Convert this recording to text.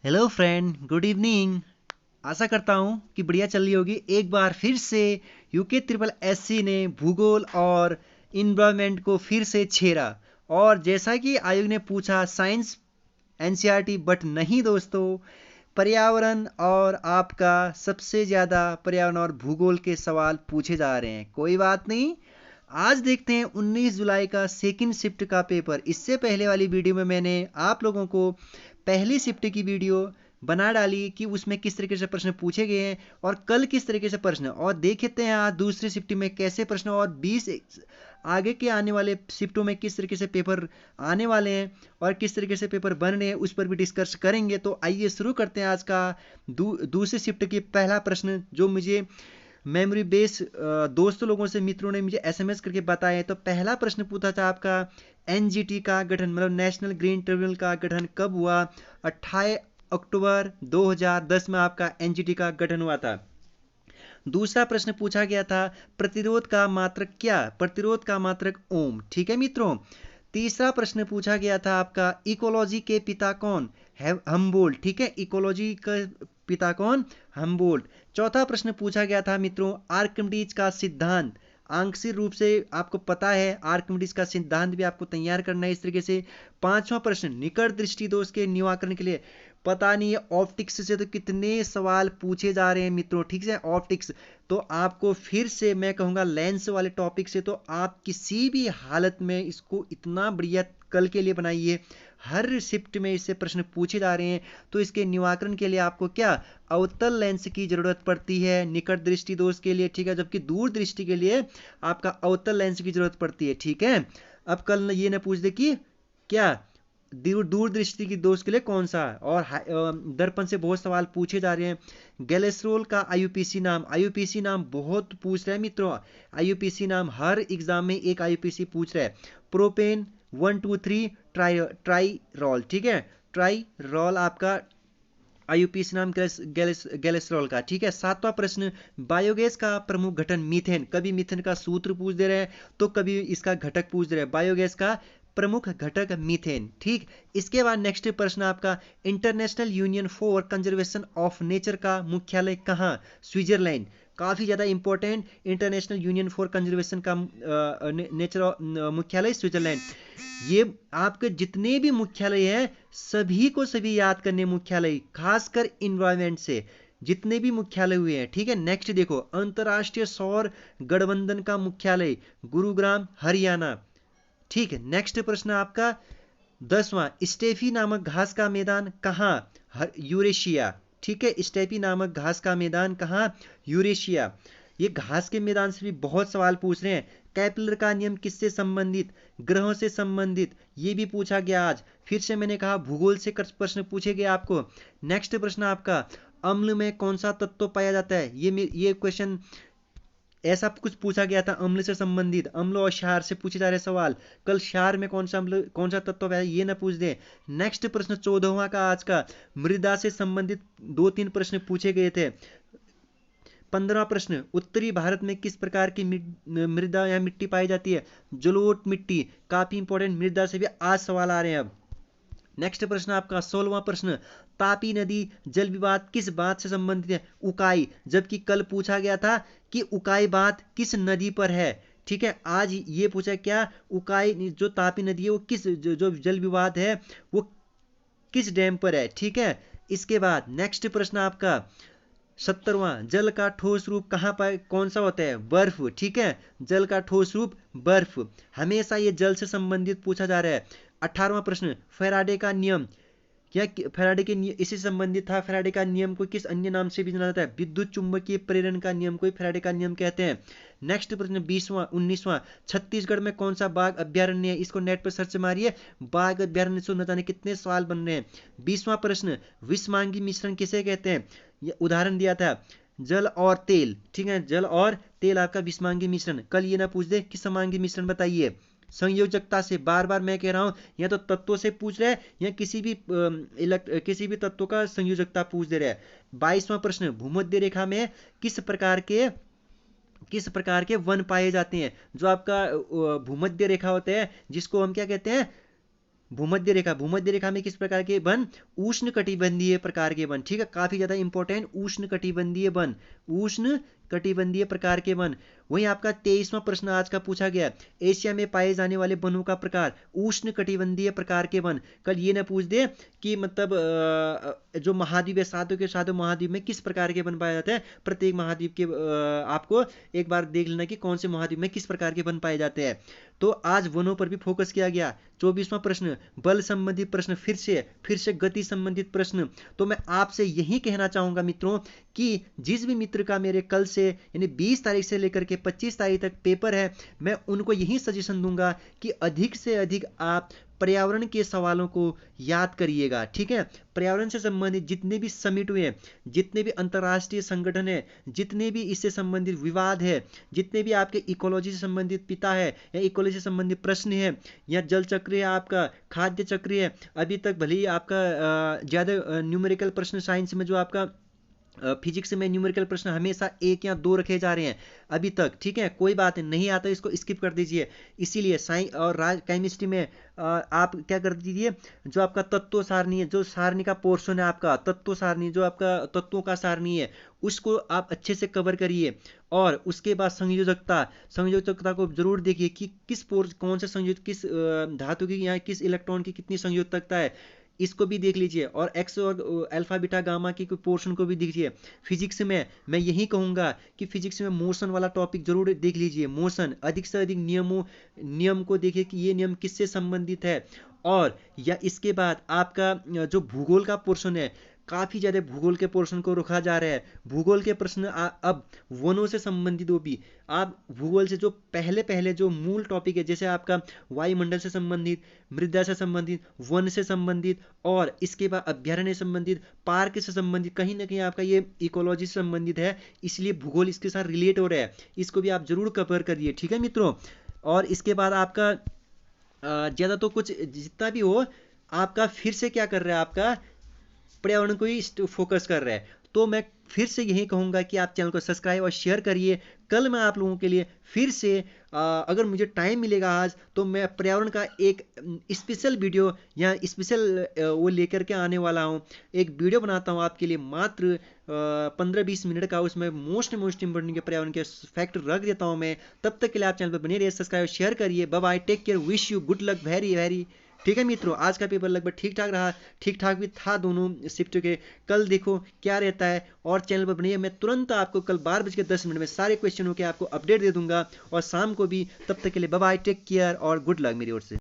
Hello friend, good evening. आशा करता हूँ कि बढ़िया चल रही होगी। एक बार फिर से यूके ट्रिपल एससी ने भूगोल और इन्वायरमेंट को फिर से छेड़ा। और जैसा कि आयोग ने पूछा साइंस एनसीईआरटी, बट नहीं दोस्तों, पर्यावरण और आपका सबसे ज़्यादा पर्यावरण और भूगोल के सवाल पूछे जा रहे हैं। कोई बात नहीं, आज देखते हैं 19 जुलाई का सेकंड शिफ्ट का पेपर। इससे पहले वाली वीडियो में मैंने आप लोगों को पहली शिफ्ट की वीडियो बना डाली कि उसमें किस तरीके से प्रश्न पूछे गए हैं और कल किस तरीके से प्रश्न, और देखते हैं आज दूसरी शिफ्ट में कैसे प्रश्न और 20 आगे के आने वाले शिफ्टों में किस तरीके से पेपर आने वाले हैं और किस तरीके से पेपर बन रहे हैं, उस पर भी डिस्कस करेंगे। तो आइए शुरू करते हैं आज का दूसरी शिफ्ट की पहला प्रश्न, जो मुझे मेमोरी बेस दोस्तों लोगों से मित्रों ने मुझे एसएमएस करके बताया। तो पहला प्रश्न पूछा था आपका, एनजीटी का गठन मतलब नेशनल ग्रीन ट्रिब्यूनल का गठन कब हुआ? 28 अक्टूबर 2010 में आपका एनजीटी का गठन हुआ था। दूसरा प्रश्न पूछा गया था, प्रतिरोध का मात्रक क्या? प्रतिरोध का मात्रक ओम। ठीक है मित्रों। तीसरा प्रश्न पूछा गया था आपका, इकोलॉजी के पिता कौन? है हम्बोल्ट। ठीक है, इकोलॉजी का पिता कौन? हम्बोल्ट। चौथा प्रश्न पूछा गया था मित्रों, आर्किमिडीज का सिद्धांत। आंशिक रूप से आपको पता है, आर्किमिडीज का सिद्धांत भी आपको तैयार करना है इस तरीके से। पांचवा प्रश्न, निकट दृष्टि दोष के निवारण के लिए। पता नहीं है ऑप्टिक्स से तो कितने सवाल पूछे जा रहे हैं मित्रों। ठीक है, ऑप्टिक्स तो आपको फिर से मैं कहूँगा लेंस वाले टॉपिक से तो आप किसी भी हालत में इसको इतना बढ़िया कल के लिए बनाइए। हर शिफ्ट में इससे प्रश्न पूछे जा रहे हैं, तो इसके निवारण के लिए आपको क्या, अवतल लेंस की जरूरत पड़ती है निकट दृष्टि दोष के लिए। ठीक है, जबकि दूर दृष्टि के लिए आपका अवतल लेंस की जरूरत पड़ती है। ठीक है, अब कल ये ना पूछ दे कि क्या दूर दृष्टि की दोष के लिए कौन सा, और दर्पण से बहुत सवाल पूछे जा रहे हैं। गैलेस्ट्रोल का आईयूपीसी नाम। आईयूपीसी नाम बहुत पूछ रहे हैं मित्रों। आईयूपीसी नाम हर एग्जाम में एक आईयूपीसी पूछ रहा है। Propane 123 triol. ठीक है, ट्राई रोल आपका आईयूपीसी नाम गैलेस्ट्रॉल का। ठीक है, सातवां प्रश्न, बायोगैस का प्रमुख घटक मीथेन। कभी मीथेन का सूत्र पूछ दे रहे हैं तो कभी इसका घटक पूछ दे रहे हैं। बायोगैस का प्रमुख घटक मीथेन। ठीक, इसके बाद नेक्स्ट प्रश्न आपका, international union for conservation of nature का मुख्यालय कहाँ? स्विट्जरलैंड। काफ़ी ज़्यादा important, international union for conservation का नेचर मुख्यालय स्विट्जरलैंड। ये आपके जितने भी मुख्यालय हैं सभी को सभी याद करने मुख्यालय, खासकर इन्वायरमेंट से जितने भी मुख्यालय हुए हैं। ठीक है, नेक्स्ट देखो, अंतरराष्ट्रीय सौर गठबंधन का मुख्यालय गुरुग्राम हरियाणा। ठीक है, नेक्स्ट प्रश्न आपका 10वां, स्टेफी नामक घास का मैदान कहाँ? यूरेशिया। ठीक है, स्टेफी नामक घास का मैदान कहाँ? यूरेशिया। ये घास के मैदान से भी बहुत सवाल पूछ रहे हैं। कैपलर का नियम किससे संबंधित? ग्रहों से संबंधित। ये भी पूछा गया आज। फिर से मैंने कहा भूगोल से प्रश्न पूछे गए आपको। नेक्स्ट प्रश्न आपका, अम्ल में कौन सा तत्व पाया जाता है? ये क्वेश्चन ऐसा कुछ पूछा गया था अम्ल से संबंधित। अम्ल और क्षार से पूछे जा रहे सवाल। कल क्षार में कौन सा अम्ल कौन सा तत्व है ये ना पूछ दे। नेक्स्ट प्रश्न 14वां का आज का, मृदा से संबंधित 2-3 प्रश्न पूछे गए थे। 15वां प्रश्न, उत्तरी भारत में किस प्रकार की मृदा या मिट्टी पाई जाती है? जलोढ़ मिट्टी। काफी इंपॉर्टेंट, मृदा से भी आज सवाल आ रहे हैं अब। नेक्स्ट प्रश्न आपका 16वां प्रश्न, तापी नदी जल विवाद किस बात से संबंधित है? उकाई। जबकि कल पूछा गया था कि उकाई बात किस नदी पर है। ठीक है, आज ये पूछा क्या, उकाई जो तापी नदी है वो किस जो जल विवाद है वो किस डैम पर है। ठीक है, इसके बाद नेक्स्ट प्रश्न आपका 17वां, जल का ठोस रूप कहाँ पर कौन सा होता है? बर्फ। ठीक है, जल का ठोस रूप बर्फ। हमेशा ये जल से संबंधित पूछा जा रहा है। 18वां प्रश्न, फैराडे का नियम। क्या फैराडे के इसी से संबंधित था। फैराडे का नियम को किस अन्य नाम से भी जाना जाता है? विद्युत चुंबकीय प्रेरण का नियम को फैराडे का नियम कहते हैं। नेक्स्ट प्रश्न 20वां 19वां, छत्तीसगढ़ में कौन सा बाघ अभ्यारण्य है? इसको नेट पर सर्च मारिए, बाघ अभ्यारण्य से न जाने कितने सवाल बन रहे हैं। 20वां प्रश्न, विषमांगी मिश्रण किसे कहते हैं? ये उदाहरण दिया था, जल और तेल। ठीक है, जल और तेल आपका विषमांगी मिश्रण। कल ये ना पूछ दे कि समांगी मिश्रण बताइए। संयोजकता से, बार बार मैं कह रहा हूं, या तो तत्वों से पूछ रहे हैं या किसी भी तत्व का संयोजकता पूछ दे रहा है। 22वां प्रश्न, भूमध्य रेखा में किस प्रकार के किस प्रकार के वन पाए जाते हैं? जो आपका भूमध्य रेखा होता है जिसको हम क्या कहते हैं, भूमध्य रेखा, भूमध्य रेखा में किस प्रकार के वन? उष्ण कटिबंधीय प्रकार के वन। ठीक है, काफी ज्यादा इंपॉर्टेंट, उष्ण कटिबंधीय वन, उष्ण कटिबंधीय प्रकार के वन। वहीं आपका 23वां प्रश्न आज का पूछा गया, एशिया में पाए जाने वाले वनों का प्रकार, उष्ण कटिबंधीय प्रकार के वन। कल ये ना पूछ दे कि मतलब जो महाद्वीप है, सातों के सातों महाद्वीप में किस प्रकार के वन पाए जाते हैं। प्रत्येक महाद्वीप के आपको एक बार देख लेना कि कौन से महाद्वीप में किस प्रकार के वन पाए जाते हैं। तो आज वनों पर भी फोकस किया गया। 24वां प्रश्न, बल संबंधित प्रश्न, फिर से गति संबंधित प्रश्न। तो मैं आपसे यही कहना चाहूंगा मित्रों कि जिस भी मित्र का मेरे कल से यानी 20 तारीख से लेकर के 25 तारीख तक पेपर है, मैं उनको यही सजेशन दूंगा कि अधिक से अधिक आप पर्यावरण के सवालों को याद करिएगा। ठीक है, पर्यावरण से संबंधित जितने भी समिट हुए, जितने भी अंतर्राष्ट्रीय संगठन है, जितने भी इससे संबंधित विवाद है, जितने भी आपके इकोलॉजी से संबंधित पिता है या इकोलॉजी से संबंधित प्रश्न है, या जल चक्र है, आपका खाद्य चक्र है, अभी तक भले ही आपका ज्यादा न्यूमेरिकल प्रश्न साइंस में जो आपका फिजिक्स में न्यूमेरिकल प्रश्न हमेशा 1 या 2 रखे जा रहे हैं अभी तक। ठीक है, कोई बात नहीं आता इसको स्किप कर दीजिए। इसीलिए साइंस और केमिस्ट्री में आप क्या कर दीजिए, जो आपका तत्व सारणी है, जो सारणी का पोर्शन है आपका तत्व सारणी, जो आपका तत्वों का सारणी है, उसको आप अच्छे से कवर करिए। और उसके बाद संयोजकता को जरूर देखिए कि कौन सा संयोजक किस धातु की या किस इलेक्ट्रॉन की कितनी संयोजकता है, इसको भी देख लीजिए। और एक्स और अल्फा बीटा गामा की पोर्शन को भी देखिए। फिजिक्स में मैं यही कहूंगा कि फिजिक्स में मोशन वाला टॉपिक जरूर देख लीजिए। मोशन, अधिक से अधिक नियम को देखिए कि ये नियम किससे संबंधित है। और या इसके बाद आपका जो भूगोल का पोर्शन है, काफी ज्यादा भूगोल के पोर्शन को रखा जा रहा है। भूगोल के प्रश्न अब वनों से संबंधित हो भी, आप भूगोल से जो पहले पहले जो मूल टॉपिक है, जैसे आपका वायुमंडल से संबंधित, मृदा से संबंधित, वन से संबंधित, और इसके बाद अभ्यारण्य से संबंधित, पार्क से संबंधित, कहीं ना कहीं आपका ये इकोलॉजी से संबंधित है, इसलिए भूगोल इसके साथ रिलेट हो रहा है। इसको भी आप जरूर कवर करिए। ठीक है मित्रों, और इसके बाद आपका ज्यादा तो कुछ जितना भी हो, आपका फिर से क्या कर रहा है, आपका पर्यावरण को ही फोकस कर रहा है। तो मैं फिर से यही कहूंगा कि आप चैनल को सब्सक्राइब और शेयर करिए। कल मैं आप लोगों के लिए फिर से अगर मुझे टाइम मिलेगा आज, तो मैं पर्यावरण का एक स्पेशल वीडियो या स्पेशल वो लेकर के आने वाला हूँ। एक वीडियो बनाता हूँ आपके लिए मात्र 15-20 मिनट का, उसमें मोस्ट इंपोर्टेंट के पर्यावरण के फैक्ट रख देता हूँ मैं। तब तक के लिए आप चैनल पर बने रहिए, सब्सक्राइब शेयर करिए। Bye bye, take care, wish you good luck, very very. ठीक है मित्रों, आज का पेपर लगभग ठीक ठाक रहा, ठीक ठाक भी था दोनों शिफ्ट के। कल देखो क्या रहता है, और चैनल पर बनिए। मैं तुरंत आपको कल 12:10 में सारे क्वेश्चनों के आपको अपडेट दे दूंगा, और शाम को भी। तब तक के लिए बाय बाय, टेक केयर और गुड लक मेरी ओर से।